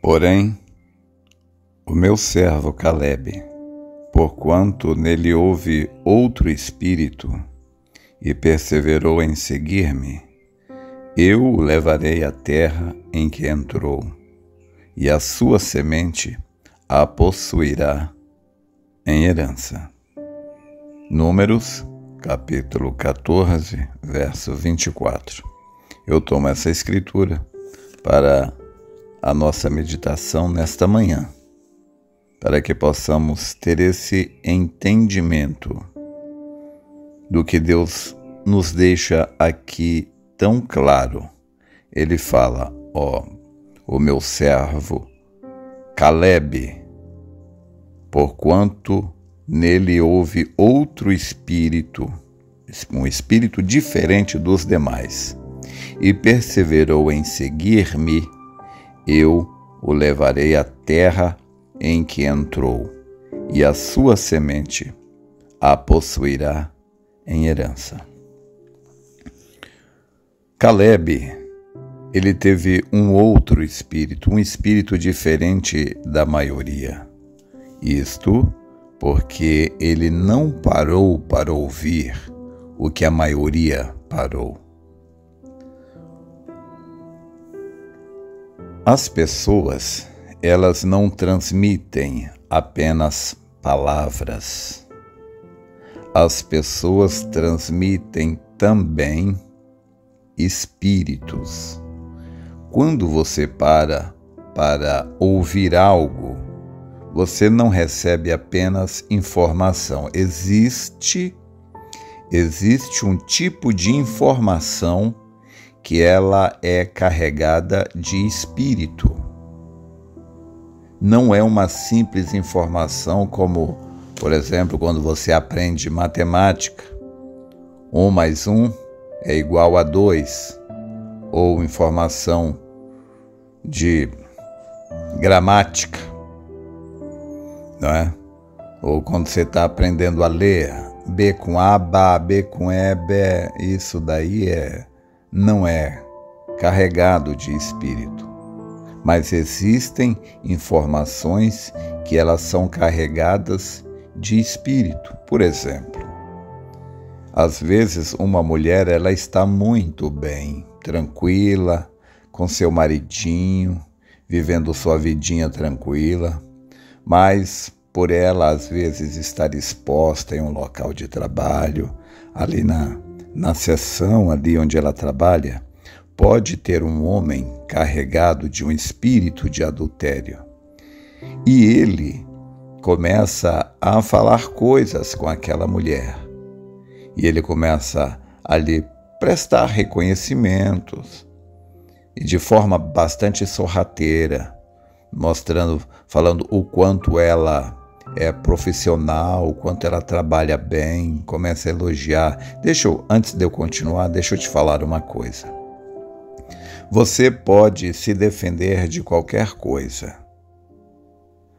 Porém, o meu servo Calebe, porquanto nele houve outro espírito, e perseverou em seguir-me, eu o levarei à terra em que entrou, e a sua semente a possuirá em herança. Números, capítulo 14, verso 24. Eu tomo essa escritura para a nossa meditação nesta manhã, para que possamos ter esse entendimento do que Deus nos deixa aqui tão claro. Ele fala, o meu servo Calebe, porquanto nele houve outro espírito, um espírito diferente dos demais, e perseverou em seguir-me, eu o levarei à terra em que entrou, e a sua semente a possuirá em herança. Calebe, ele teve um outro espírito, um espírito diferente da maioria. Isto porque ele não parou para ouvir o que a maioria parou. As pessoas, elas não transmitem apenas palavras. As pessoas transmitem também espíritos. Quando você para ouvir algo, você não recebe apenas informação. Existe um tipo de informação que ela é carregada de espírito. Não é uma simples informação como, por exemplo, quando você aprende matemática, 1 mais 1 é igual a 2, ou informação de gramática, não é? Ou quando você está aprendendo a ler, B com A, Bá, B com E, Bé, isso daí não é carregado de espírito. Mas existem informações que elas são carregadas de espírito. Por exemplo, às vezes uma mulher ela está muito bem, tranquila, com seu maridinho, vivendo sua vidinha tranquila, mas por ela às vezes estar exposta em um local de trabalho, ali na seção ali onde ela trabalha, pode ter um homem carregado de um espírito de adultério. E ele começa a falar coisas com aquela mulher. E ele começa a lhe prestar reconhecimentos, e de forma bastante sorrateira, falando o quanto ela é profissional, o quanto ela trabalha bem, começa a elogiar. Antes de eu continuar, deixa eu te falar uma coisa. Você pode se defender de qualquer coisa.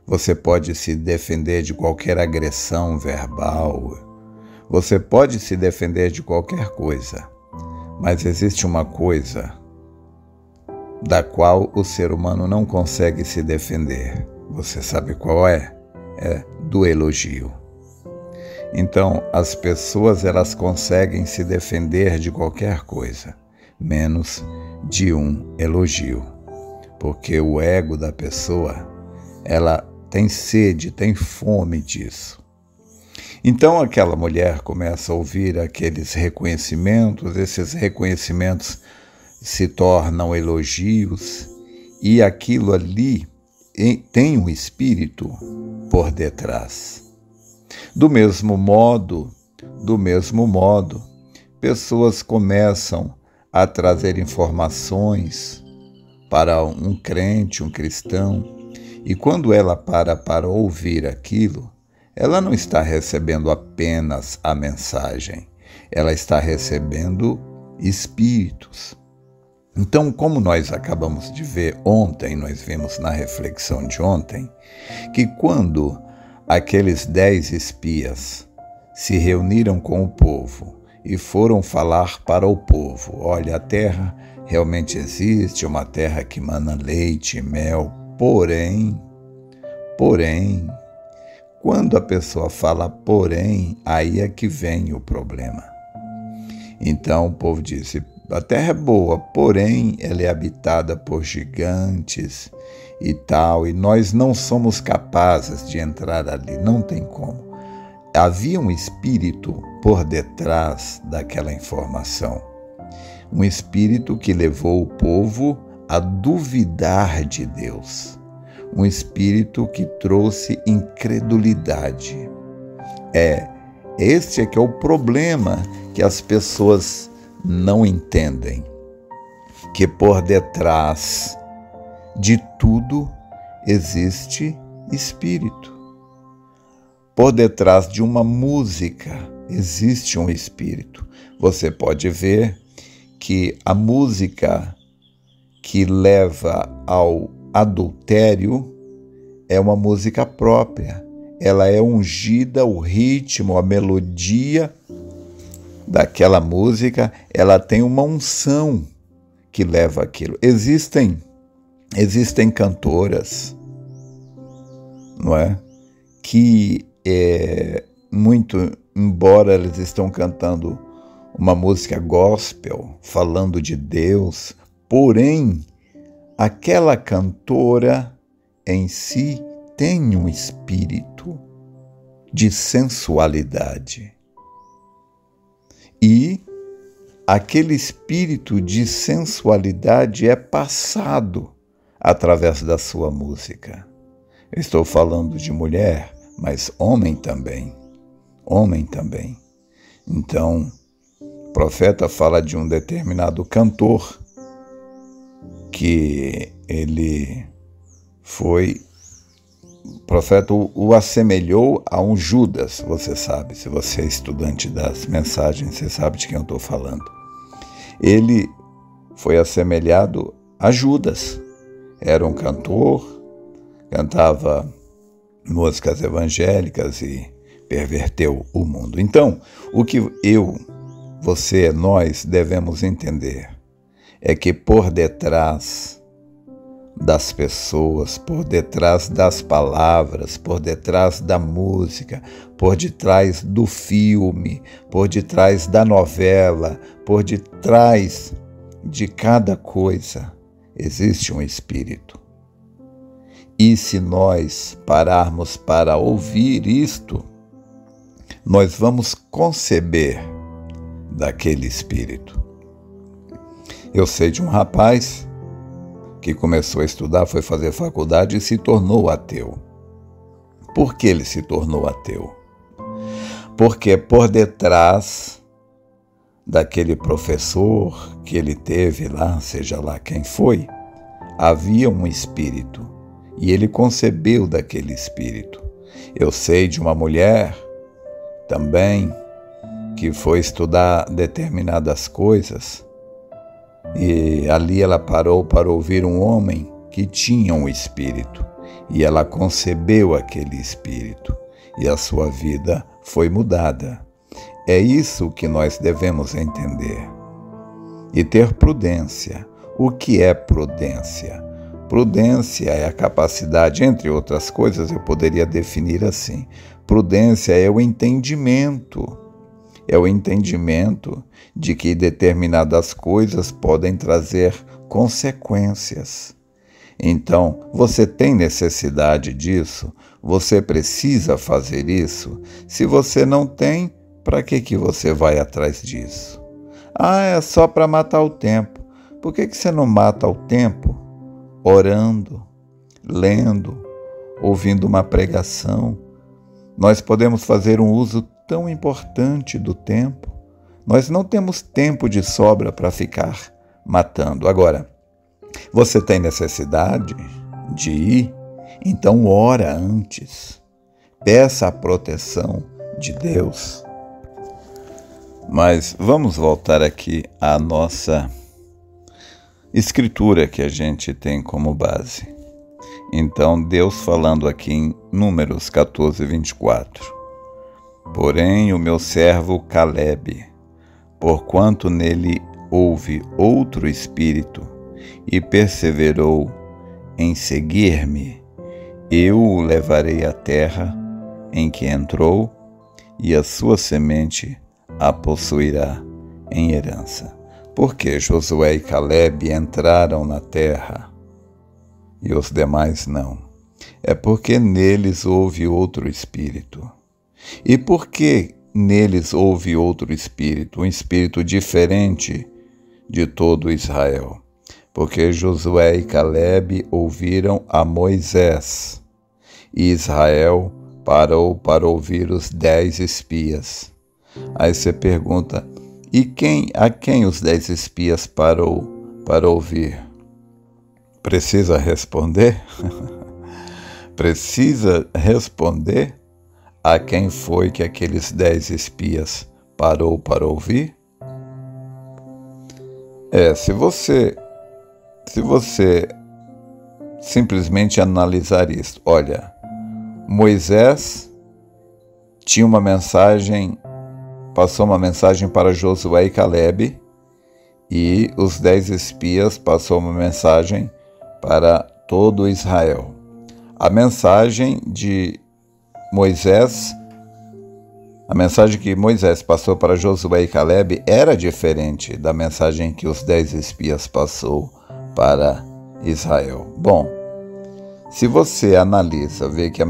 Você pode se defender de qualquer agressão verbal. Você pode se defender de qualquer coisa. Mas existe uma coisa da qual o ser humano não consegue se defender. Você sabe qual é? É do elogio. Então, as pessoas elas conseguem se defender de qualquer coisa, menos de um elogio. Porque o ego da pessoa, ela tem sede, tem fome disso. Então aquela mulher começa a ouvir aqueles reconhecimentos, esses reconhecimentos se tornam elogios, e aquilo ali tem um espírito por detrás. Do mesmo modo, pessoas começam a trazer informações para um crente, um cristão, e quando ela para ouvir aquilo, ela não está recebendo apenas a mensagem, ela está recebendo espíritos. Então, como nós acabamos de ver ontem, nós vimos na reflexão de ontem, que quando aqueles 10 espias se reuniram com o povo e foram falar para o povo, olha, a terra realmente existe, uma terra que mana leite e mel, porém, quando a pessoa fala porém, aí é que vem o problema. Então o povo disse, a terra é boa, porém ela é habitada por gigantes e tal, e nós não somos capazes de entrar ali, não tem como. Havia um espírito por detrás daquela informação, um espírito que levou o povo a duvidar de Deus, um espírito que trouxe incredulidade. Este é que é o problema que as pessoas não entendem, que por detrás de tudo existe espírito. Por detrás de uma música existe um espírito. Você pode ver que a música que leva ao adultério é uma música própria. Ela é ungida, o ritmo, a melodia daquela música, ela tem uma unção que leva aquilo. Existem cantoras, não é? Que muito, embora eles estão cantando uma música gospel, falando de Deus, porém, aquela cantora em si tem um espírito de sensualidade. E aquele espírito de sensualidade é passado através da sua música. Eu estou falando de mulher, mas homem também. Então, o profeta fala de um determinado cantor que ele foi... O profeta o assemelhou a um Judas, você sabe, se você é estudante das mensagens, você sabe de quem eu estou falando. Ele foi assemelhado a Judas. Era um cantor, cantava músicas evangélicas e perverteu o mundo. Então, o que você, nós devemos entender é que por detrás das pessoas, por detrás das palavras, por detrás da música, por detrás do filme, por detrás da novela, por detrás de cada coisa, existe um espírito. E se nós pararmos para ouvir isto, nós vamos conceber daquele espírito. Eu sei de um rapaz que começou a estudar, foi fazer faculdade e se tornou ateu. Por que ele se tornou ateu? Porque por detrás daquele professor que ele teve lá, seja lá quem foi, havia um espírito e ele concebeu daquele espírito. Eu sei de uma mulher também que foi estudar determinadas coisas e ali ela parou para ouvir um homem que tinha um espírito e ela concebeu aquele espírito e a sua vida foi mudada. É isso que nós devemos entender e ter prudência. O que é prudência? Prudência é a capacidade, entre outras coisas, eu poderia definir assim. Prudência é o entendimento. É o entendimento de que determinadas coisas podem trazer consequências. Então, você tem necessidade disso? Você precisa fazer isso? Se você não tem, para que você vai atrás disso? É só para matar o tempo. Por que você não mata o tempo orando, lendo, ouvindo uma pregação? Nós podemos fazer um uso tão importante do tempo. Nós não temos tempo de sobra para ficar matando. Agora, você tem necessidade de ir? Então ora antes. Peça a proteção de Deus. Mas vamos voltar aqui à nossa escritura que a gente tem como base. Então, Deus falando aqui em Números 14, 24. Porém, o meu servo Calebe, porquanto nele houve outro espírito, e perseverou em seguir-me, eu o levarei à terra em que entrou, e a sua semente a possuirá em herança. Porque Josué e Calebe entraram na terra e os demais não? É porque neles houve outro espírito. E por que neles houve outro espírito, um espírito diferente de todo Israel? Porque Josué e Calebe ouviram a Moisés, e Israel parou para ouvir os 10 espias. Aí você pergunta, a quem os 10 espias parou para ouvir? Precisa responder? Precisa responder a quem foi que aqueles 10 espias parou para ouvir? Se você simplesmente analisar isso, olha, Moisés tinha uma mensagem, passou uma mensagem para Josué e Calebe, e os 10 espias passou uma mensagem para todo Israel. A mensagem de Moisés, a mensagem que Moisés passou para Josué e Calebe era diferente da mensagem que os 10 espias passou para Israel. Bom, se você analisa, vê que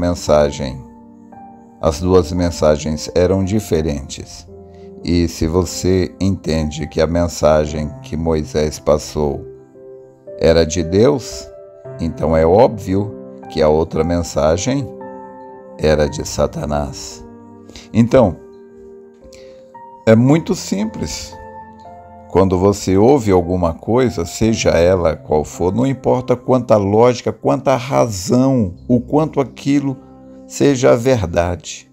as duas mensagens eram diferentes, e se você entende que a mensagem que Moisés passou era de Deus, então é óbvio que a outra mensagem era de Satanás. Então, é muito simples. Quando você ouve alguma coisa, seja ela qual for, não importa quanta lógica, quanta razão, o quanto aquilo seja a verdade.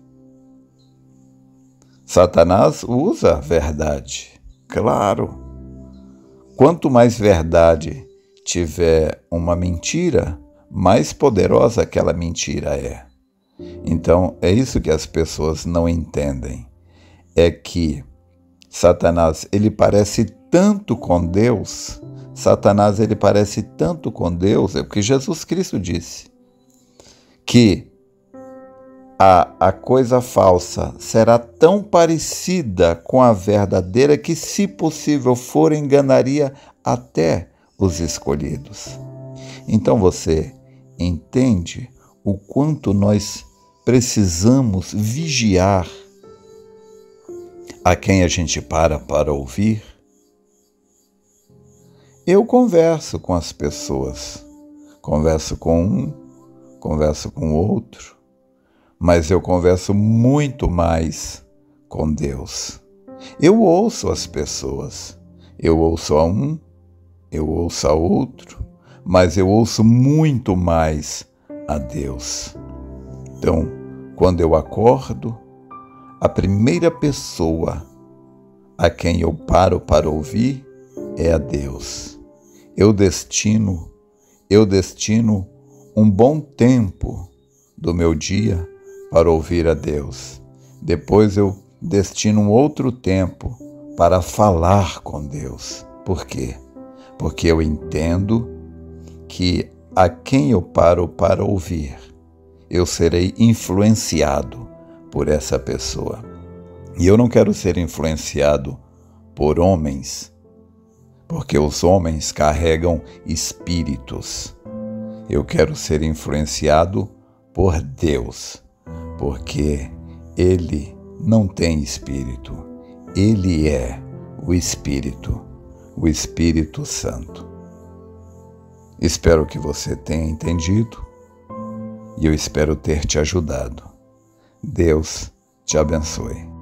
Satanás usa a verdade, claro. Quanto mais verdade tiver uma mentira, mais poderosa aquela mentira é. Então, é isso que as pessoas não entendem. É que Satanás, ele parece tanto com Deus. Satanás, ele parece tanto com Deus, é porque Jesus Cristo disse que a coisa falsa será tão parecida com a verdadeira que, se possível for, enganaria até os escolhidos. Então você entende o quanto nós precisamos vigiar a quem a gente para ouvir? Eu converso com as pessoas, converso com um, converso com outro, mas eu converso muito mais com Deus. Eu ouço as pessoas, eu ouço a um, eu ouço a outro, mas eu ouço muito mais a Deus. Então, quando eu acordo, a primeira pessoa a quem eu paro para ouvir é a Deus. Eu destino um bom tempo do meu dia para ouvir a Deus. Depois eu destino um outro tempo para falar com Deus. Por quê? Porque eu entendo que a quem eu paro para ouvir, eu serei influenciado por essa pessoa. E eu não quero ser influenciado por homens, porque os homens carregam espíritos. Eu quero ser influenciado por Deus, porque Ele não tem espírito. Ele é o Espírito Santo. Espero que você tenha entendido e eu espero ter te ajudado. Deus te abençoe.